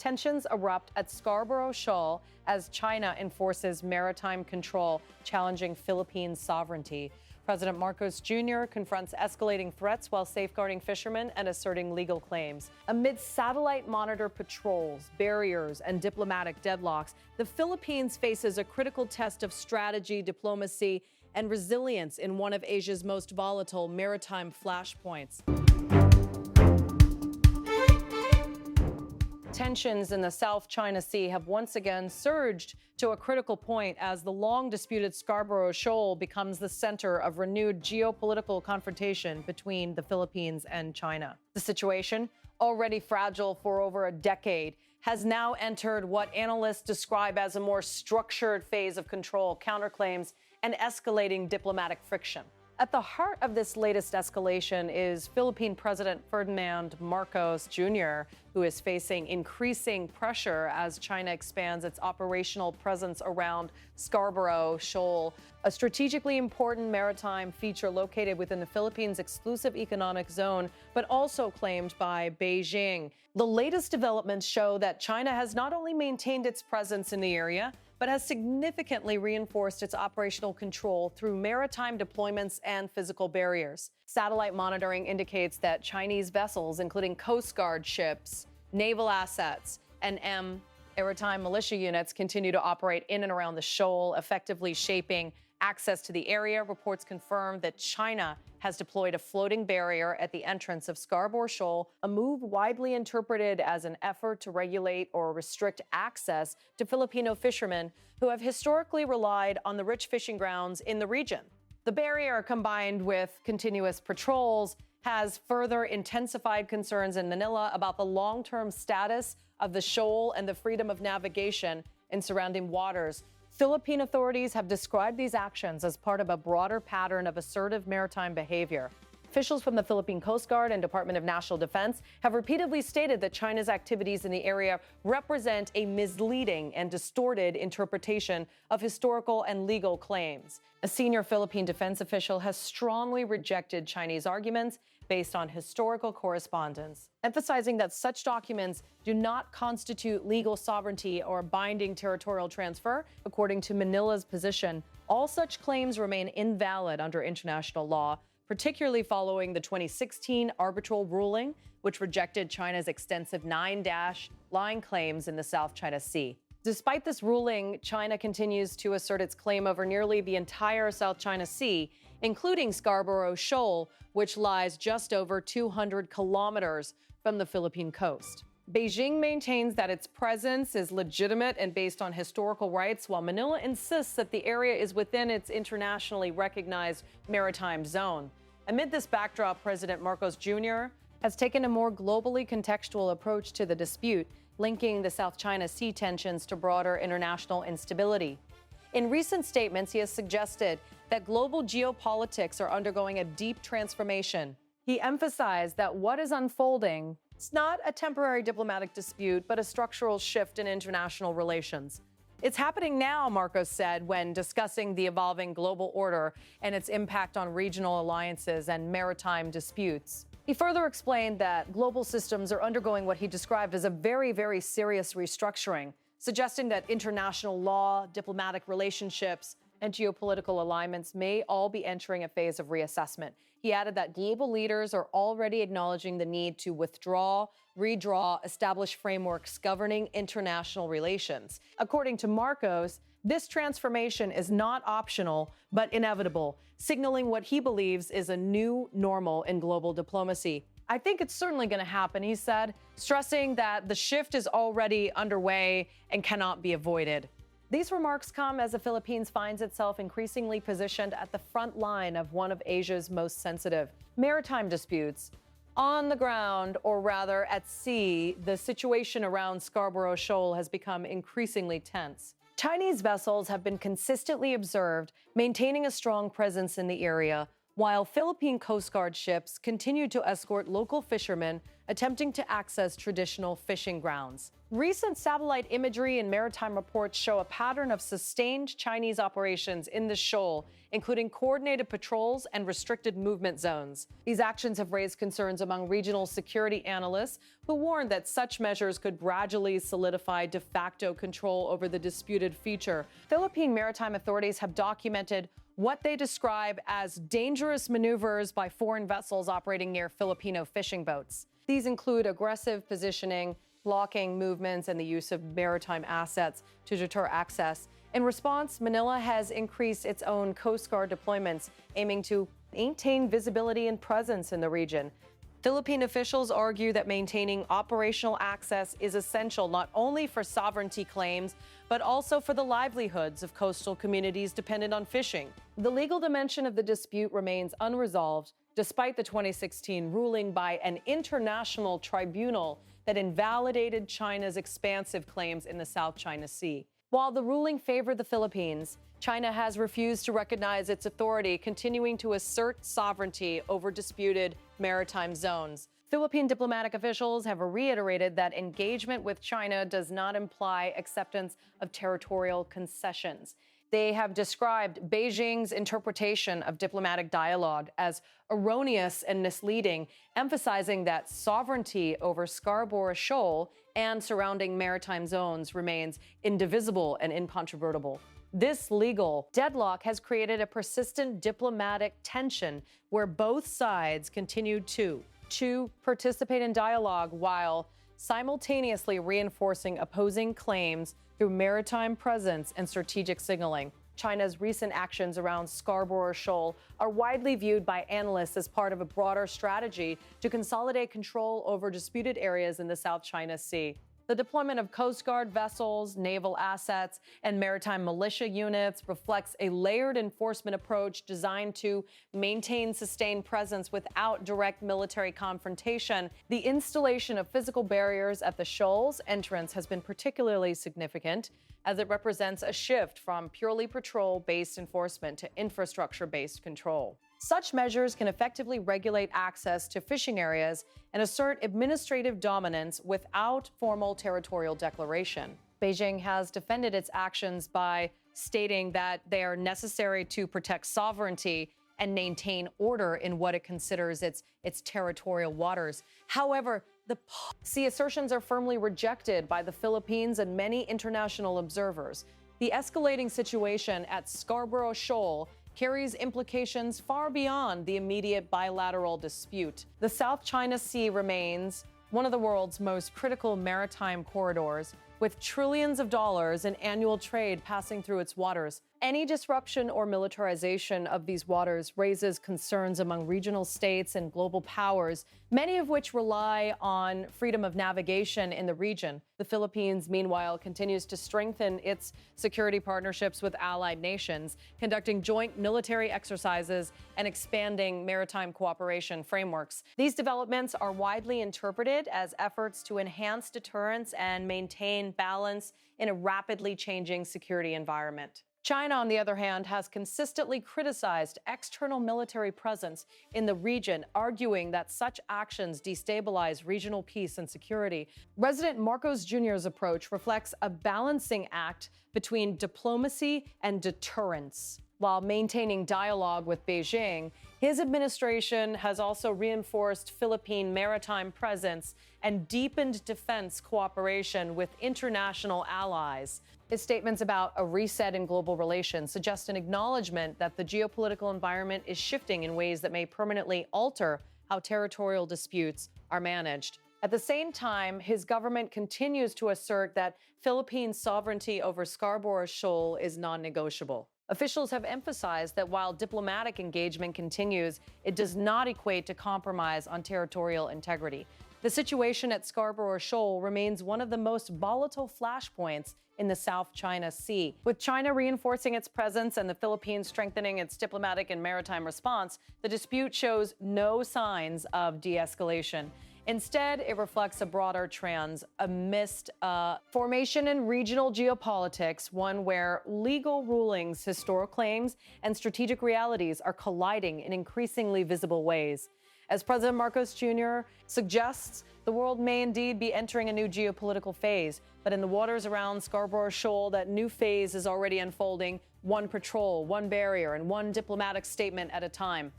Tensions erupt at Scarborough Shoal as China enforces maritime control, challenging Philippines' sovereignty. President Marcos Jr. confronts escalating threats while safeguarding fishermen and asserting legal claims. Amid satellite monitor patrols, barriers, and diplomatic deadlocks, the Philippines faces a critical test of strategy, diplomacy, and resilience in one of Asia's most volatile maritime flashpoints. Tensions in the South China Sea have once again surged to a critical point as the long-disputed Scarborough Shoal becomes the center of renewed geopolitical confrontation between the Philippines and China. The situation, already fragile for over a decade, has now entered what analysts describe as a more structured phase of control, counterclaims, and escalating diplomatic friction. At the heart of this latest escalation is Philippine President Ferdinand Marcos Jr., who is facing increasing pressure as China expands its operational presence around Scarborough Shoal, a strategically important maritime feature located within the Philippines' exclusive economic zone, but also claimed by Beijing. The latest developments show that China has not only maintained its presence in the area, but has significantly reinforced its operational control through maritime deployments and physical barriers. Satellite monitoring indicates that Chinese vessels, including Coast Guard ships, naval assets, and maritime militia units, continue to operate in and around the shoal, effectively shaping access to the area. Reports confirm that China has deployed a floating barrier at the entrance of Scarborough Shoal, a move widely interpreted as an effort to regulate or restrict access to Filipino fishermen who have historically relied on the rich fishing grounds in the region. The barrier, combined with continuous patrols, has further intensified concerns in Manila about the long-term status of the shoal and the freedom of navigation in surrounding waters. Philippine authorities have described these actions as part of a broader pattern of assertive maritime behavior. Officials from the Philippine Coast Guard and Department of National Defense have repeatedly stated that China's activities in the area represent a misleading and distorted interpretation of historical and legal claims. A senior Philippine defense official has strongly rejected Chinese arguments based on historical correspondence, emphasizing that such documents do not constitute legal sovereignty or binding territorial transfer. According to Manila's position, all such claims remain invalid under international law, particularly following the 2016 arbitral ruling, which rejected China's extensive 9-dash line claims in the South China Sea. Despite this ruling, China continues to assert its claim over nearly the entire South China Sea, including Scarborough Shoal, which lies just over 200 kilometers from the Philippine coast. Beijing maintains that its presence is legitimate and based on historical rights, while Manila insists that the area is within its internationally recognized maritime zone. Amid this backdrop, President Marcos Jr. has taken a more globally contextual approach to the dispute, linking the South China Sea tensions to broader international instability. In recent statements, he has suggested that global geopolitics are undergoing a deep transformation. He emphasized that what is unfolding is not a temporary diplomatic dispute, but a structural shift in international relations. It's happening now, Marcos said, when discussing the evolving global order and its impact on regional alliances and maritime disputes. He further explained that global systems are undergoing what he described as a very, very serious restructuring, suggesting that international law, diplomatic relationships, and geopolitical alignments may all be entering a phase of reassessment. He added that global leaders are already acknowledging the need to withdraw, redraw, establish frameworks governing international relations. According to Marcos, this transformation is not optional, but inevitable, signaling what he believes is a new normal in global diplomacy. I think it's certainly going to happen, he said, stressing that the shift is already underway and cannot be avoided. These remarks come as the Philippines finds itself increasingly positioned at the front line of one of Asia's most sensitive maritime disputes. On the ground, or rather at sea, the situation around Scarborough Shoal has become increasingly tense. Chinese vessels have been consistently observed maintaining a strong presence in the area, while Philippine Coast Guard ships continue to escort local fishermen attempting to access traditional fishing grounds. Recent satellite imagery and maritime reports show a pattern of sustained Chinese operations in the shoal, including coordinated patrols and restricted movement zones. These actions have raised concerns among regional security analysts who warn that such measures could gradually solidify de facto control over the disputed feature. Philippine maritime authorities have documented what they describe as dangerous maneuvers by foreign vessels operating near Filipino fishing boats. These include aggressive positioning, blocking movements, and the use of maritime assets to deter access. In response, Manila has increased its own Coast Guard deployments, aiming to maintain visibility and presence in the region. Philippine officials argue that maintaining operational access is essential not only for sovereignty claims, but also for the livelihoods of coastal communities dependent on fishing. The legal dimension of the dispute remains unresolved, despite the 2016 ruling by an international tribunal that invalidated China's expansive claims in the South China Sea. While the ruling favored the Philippines, China has refused to recognize its authority, continuing to assert sovereignty over disputed maritime zones. Philippine diplomatic officials have reiterated that engagement with China does not imply acceptance of territorial concessions. They have described Beijing's interpretation of diplomatic dialogue as erroneous and misleading, emphasizing that sovereignty over Scarborough Shoal and surrounding maritime zones remains indivisible and incontrovertible. This legal deadlock has created a persistent diplomatic tension where both sides continue to participate in dialogue while simultaneously reinforcing opposing claims through maritime presence and strategic signaling. China's recent actions around Scarborough Shoal are widely viewed by analysts as part of a broader strategy to consolidate control over disputed areas in the South China Sea. The deployment of Coast Guard vessels, naval assets, and maritime militia units reflects a layered enforcement approach designed to maintain sustained presence without direct military confrontation. The installation of physical barriers at the shoal's entrance has been particularly significant, as it represents a shift from purely patrol-based enforcement to infrastructure-based control. Such measures can effectively regulate access to fishing areas and assert administrative dominance without formal territorial declaration. Beijing has defended its actions by stating that they are necessary to protect sovereignty and maintain order in what it considers its territorial waters. However, the policy assertions are firmly rejected by the Philippines and many international observers. The escalating situation at Scarborough Shoal carries implications far beyond the immediate bilateral dispute. The South China Sea remains one of the world's most critical maritime corridors, with trillions of dollars in annual trade passing through its waters. Any disruption or militarization of these waters raises concerns among regional states and global powers, many of which rely on freedom of navigation in the region. The Philippines, meanwhile, continues to strengthen its security partnerships with allied nations, conducting joint military exercises and expanding maritime cooperation frameworks. These developments are widely interpreted as efforts to enhance deterrence and maintain balance in a rapidly changing security environment. China, on the other hand, has consistently criticized external military presence in the region, arguing that such actions destabilize regional peace and security. President Marcos Jr.'s approach reflects a balancing act between diplomacy and deterrence. While maintaining dialogue with Beijing, his administration has also reinforced Philippine maritime presence and deepened defense cooperation with international allies. His statements about a reset in global relations suggest an acknowledgement that the geopolitical environment is shifting in ways that may permanently alter how territorial disputes are managed. At the same time, his government continues to assert that Philippine sovereignty over Scarborough Shoal is non-negotiable. Officials have emphasized that while diplomatic engagement continues, it does not equate to compromise on territorial integrity. The situation at Scarborough Shoal remains one of the most volatile flashpoints in the South China Sea. With China reinforcing its presence and the Philippines strengthening its diplomatic and maritime response, the dispute shows no signs of de-escalation. Instead, it reflects a broader trend amidst formation in regional geopolitics, one where legal rulings, historic claims, and strategic realities are colliding in increasingly visible ways. As President Marcos Jr. suggests, the world may indeed be entering a new geopolitical phase, but in the waters around Scarborough Shoal, that new phase is already unfolding, one patrol, one barrier, and one diplomatic statement at a time.